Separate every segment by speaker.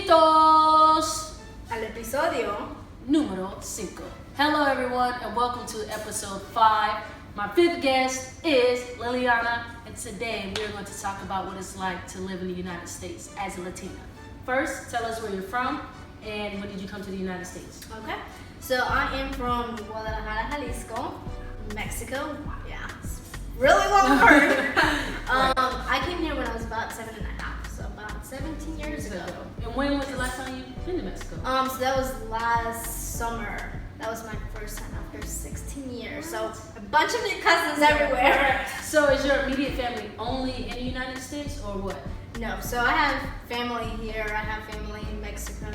Speaker 1: Bienvenidos
Speaker 2: al episodio
Speaker 1: número 5. Hello everyone and welcome to episode 5. My fifth guest is Liliana, and today we are going to talk about what it's like to live in the United States as a Latina. First, tell us where you're from and when did you come to the United States?
Speaker 2: Okay, so I am from Guadalajara, Jalisco, Mexico. Yeah, it's really long word. I came here when I was about 7.5, so about 17 years ago.
Speaker 1: And when was the last time you've been to Mexico?
Speaker 2: So that was last summer. That was my first time after 16 years. So a bunch of new cousins everywhere.
Speaker 1: So is your immediate family only in the United States or what?
Speaker 2: No, so I have family here. I have family in Mexico.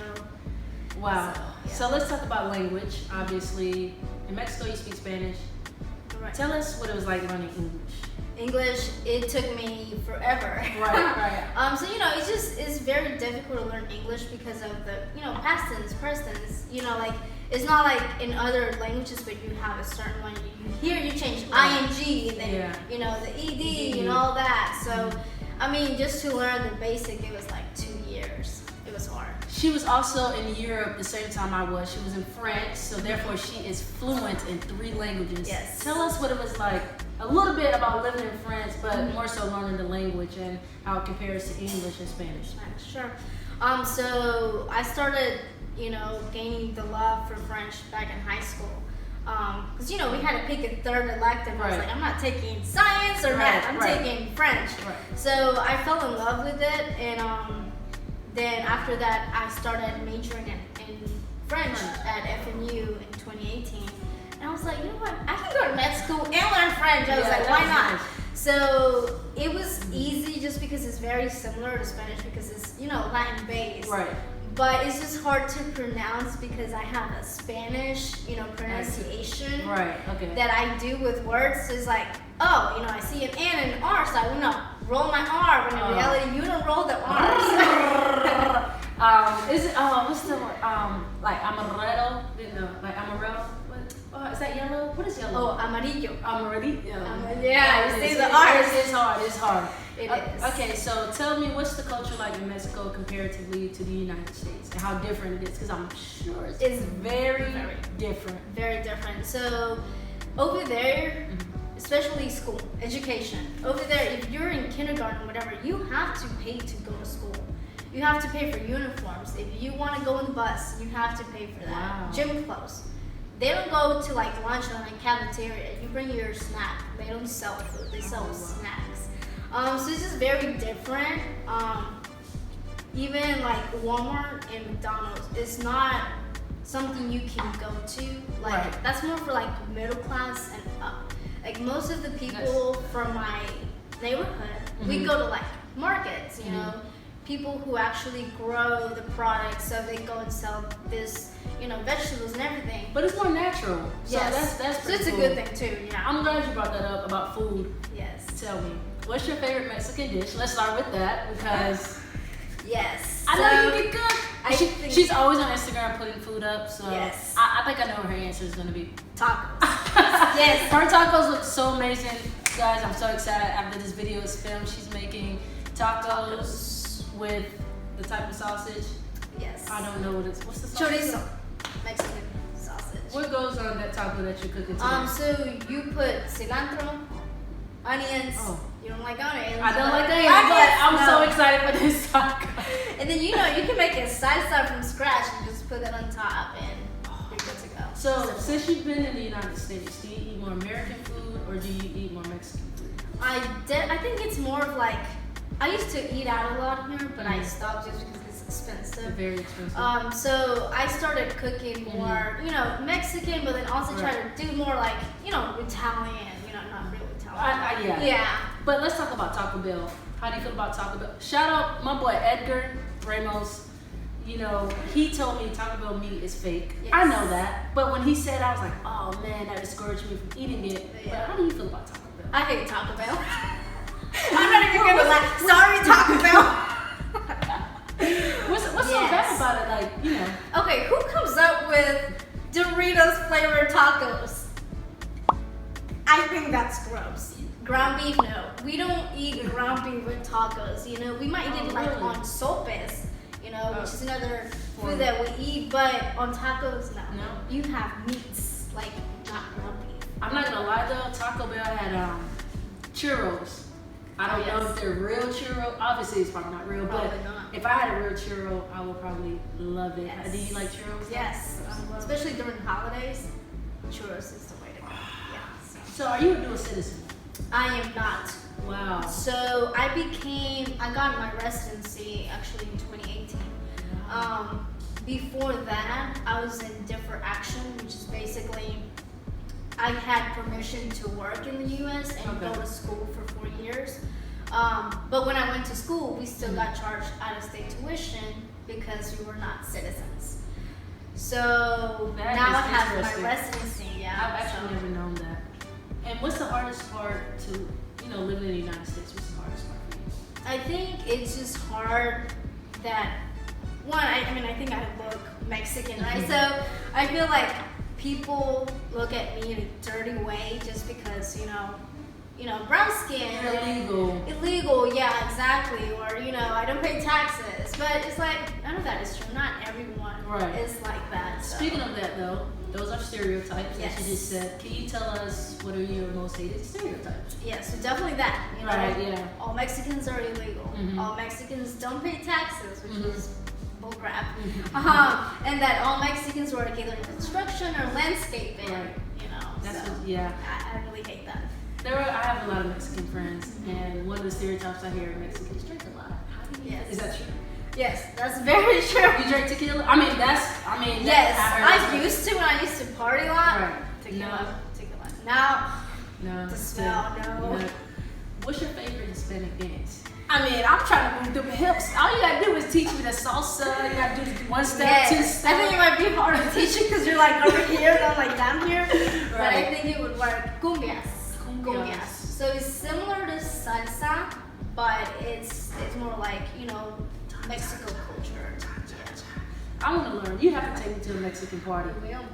Speaker 1: Wow.
Speaker 2: So,
Speaker 1: So let's talk about language. Obviously, in Mexico you speak Spanish.
Speaker 2: Right.
Speaker 1: Tell us what it was like learning English.
Speaker 2: English, it took me forever.
Speaker 1: Right.
Speaker 2: So it's very difficult to learn English because of the past tense, present tense. It's not like in other languages where you have a certain one. You hear you change ing, and then the ed and all that. So just to learn the basic, it was like 2 years. It was hard.
Speaker 1: She was also in Europe the same time I was. She was in France, so therefore she is fluent in 3 languages.
Speaker 2: Yes.
Speaker 1: Tell us what it was like. A little bit about living in France, but more so learning the language and how it compares to English and Spanish.
Speaker 2: Sure. So I started, gaining the love for French back in high school. Because, we had to pick a third elective. I was like, I'm not taking science or math. I'm taking French.
Speaker 1: Right.
Speaker 2: So I fell in love with it. And then after that, I started majoring in French at FNU in 2018. And I was like, you know what? I can go to med school and learn French. I was like, why not?
Speaker 1: Nice.
Speaker 2: So it was easy just because it's very similar to Spanish because it's, Latin based.
Speaker 1: Right.
Speaker 2: But it's just hard to pronounce because I have a Spanish, pronunciation that I do with words. So it's like, I see an N and an R, so I want to roll my R. When in reality, you don't roll the R's.
Speaker 1: Is it? What's the word? Like amaretto? Like amaretto. Is that yellow? What is yellow?
Speaker 2: Oh, amarillo.
Speaker 1: Amarillo.
Speaker 2: Yeah, you see the R's.
Speaker 1: It's hard. It's hard.
Speaker 2: It is.
Speaker 1: Okay, so tell me, what's the culture like in Mexico comparatively to the United States, and how different it is? Because I'm sure it's very different.
Speaker 2: Very different. So over there, especially school, education. Over there, if you're in kindergarten or whatever, you have to pay to go to school. You have to pay for uniforms. If you want to go on the bus, you have to pay for that.
Speaker 1: Wow.
Speaker 2: Gym clothes. They don't go to like lunch or like cafeteria. You bring your snack. They don't sell food. They sell snacks. So it's just very different. Even like Walmart and McDonald's, it's not something you can go to. Like that's more for like middle class and up. Like most of the people from my neighborhood, we go to like markets, people who actually grow the products, so they go and sell this, vegetables and everything.
Speaker 1: But it's more natural. So
Speaker 2: yes.
Speaker 1: that's
Speaker 2: so it's
Speaker 1: cool.
Speaker 2: a good thing too. Yeah.
Speaker 1: I'm glad you brought that up about food.
Speaker 2: Yes.
Speaker 1: Tell me, what's your favorite Mexican dish? Let's start with that because
Speaker 2: yes.
Speaker 1: I know you can cook. She's always on Instagram putting food up, so
Speaker 2: yes.
Speaker 1: I think I know what her answer is going to be.
Speaker 2: Tacos. Yes.
Speaker 1: Her tacos look so amazing. Guys, I'm so excited. After this video is filmed, she's making tacos with the type of sausage.
Speaker 2: Yes.
Speaker 1: I don't know what's the sausage?
Speaker 2: Chorizo. Mexican sausage.
Speaker 1: What goes on that taco that you're cooking today?
Speaker 2: So you put cilantro, onions.
Speaker 1: Oh.
Speaker 2: You don't like onions.
Speaker 1: I don't like onions, but I'm so excited for this taco.
Speaker 2: And then you can make a salsa from scratch and just put that on top and you're good to go.
Speaker 1: So since you've been in the United States, do you eat more American food or do you eat more Mexican food?
Speaker 2: I think it's more of like, I used to eat out a lot here, but I stopped just because it's expensive.
Speaker 1: It's very expensive.
Speaker 2: So I started cooking more, Mexican, but then also try to do more like, Italian, not really Italian. Yeah.
Speaker 1: But let's talk about Taco Bell. How do you feel about Taco Bell? Shout out my boy Edgar Ramos. He told me Taco Bell meat is fake.
Speaker 2: Yes.
Speaker 1: I know that. But when he said, I was like, oh man, that discouraged me from eating it.
Speaker 2: Yeah.
Speaker 1: But how do you feel about Taco Bell?
Speaker 2: I hate Taco Bell. I'm not even gonna like, sorry Taco Bell.
Speaker 1: What's so bad about it?
Speaker 2: Okay, who comes up with Doritos flavored tacos? I think that's gross. Ground beef, no. We don't eat ground beef with tacos. We might eat it like on sopes. you know, which is another food that we eat. But on tacos, no. You have meats, like not ground beef.
Speaker 1: I'm not gonna lie though, Taco Bell had churros. I don't know if they're real churros. Obviously, it's probably not real, but if I had a real churro, I would probably love it.
Speaker 2: Yes.
Speaker 1: Do you like churros?
Speaker 2: Yes, especially during holidays. Churros is the way to go. Yeah.
Speaker 1: So are you a dual citizen?
Speaker 2: I am not.
Speaker 1: Wow.
Speaker 2: So I got my residency actually in 2018. Before that, I was in deferred action, which is basically I had permission to work in the U.S. and go to school for 4 years. But when I went to school, we still got charged out-of-state tuition because we were not citizens. So now I have my residency. Yeah,
Speaker 1: I've actually never known that. And what's the hardest part to, living in the United States? What's the hardest part for you?
Speaker 2: I think it's just hard that I think I look Mexican, right? So I feel like people look at me in a dirty way just because, brown skin.
Speaker 1: You're
Speaker 2: illegal, yeah, exactly. Or, I don't pay taxes. But it's like, none of that is true. Not everyone is like that. So.
Speaker 1: Speaking of that, though, those are stereotypes
Speaker 2: Yes.
Speaker 1: that you just said. Can you tell us what are your most hated stereotypes?
Speaker 2: Yeah, so definitely that. All Mexicans are illegal. All Mexicans don't pay taxes, which is bullcrap. And that all Mexicans work either in construction or landscaping.
Speaker 1: Right. That's
Speaker 2: so I really hate that.
Speaker 1: I have a lot of Mexican friends, and one of the stereotypes I hear Mexicans drink a lot. Is that true?
Speaker 2: Yes, that's very true.
Speaker 1: You drink tequila?
Speaker 2: Yes, I used to when I used to party a lot.
Speaker 1: Right.
Speaker 2: Tequila. Now,
Speaker 1: no.
Speaker 2: The smell, no.
Speaker 1: What's your favorite Hispanic dance?
Speaker 2: I'm trying to move the hips.
Speaker 1: All you gotta do is teach me the salsa. You gotta do one step, two steps.
Speaker 2: I think it might be hard to teach you because you're like over here and I'm like down here. Right. But I think it would work. Cumbias. So it's similar to salsa, but it's more like, Mexico culture.
Speaker 1: I want to learn. You have to take me to a Mexican party.
Speaker 2: Will.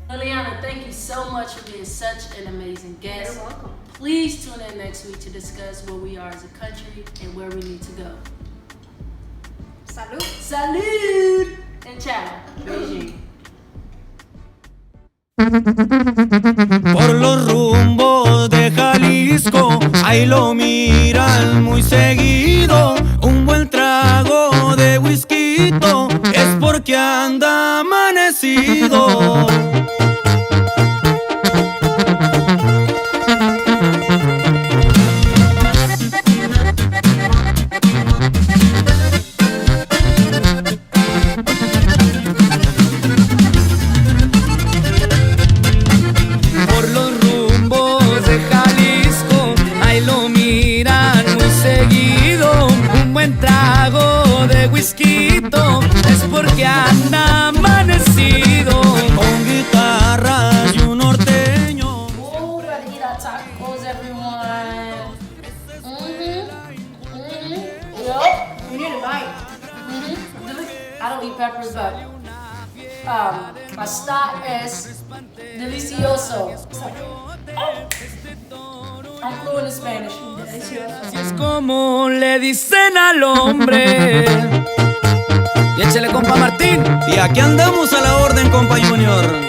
Speaker 1: Liliana, thank you so much for being such an amazing guest.
Speaker 2: You're welcome.
Speaker 1: Please tune in next week to discuss where we are as a country and where we need to go.
Speaker 2: Salud.
Speaker 1: Salud. And ciao. Beijing.
Speaker 3: Por los rumbos de Jalisco, ahí lo miran muy seguido. Un buen trago de whisky es porque anda amanecido. Trago de whisky es porque anda amanecido con guitarras y un norteño.
Speaker 1: Oh, we're gonna eat our tacos, everyone. Yep.
Speaker 2: You need a bite.
Speaker 1: I don't eat peppers, but está es delicioso. I'm fluent in Spanish.
Speaker 3: Así es como le dicen al hombre. Y échale, compa Martín. Y aquí andamos a la orden, compa Junior.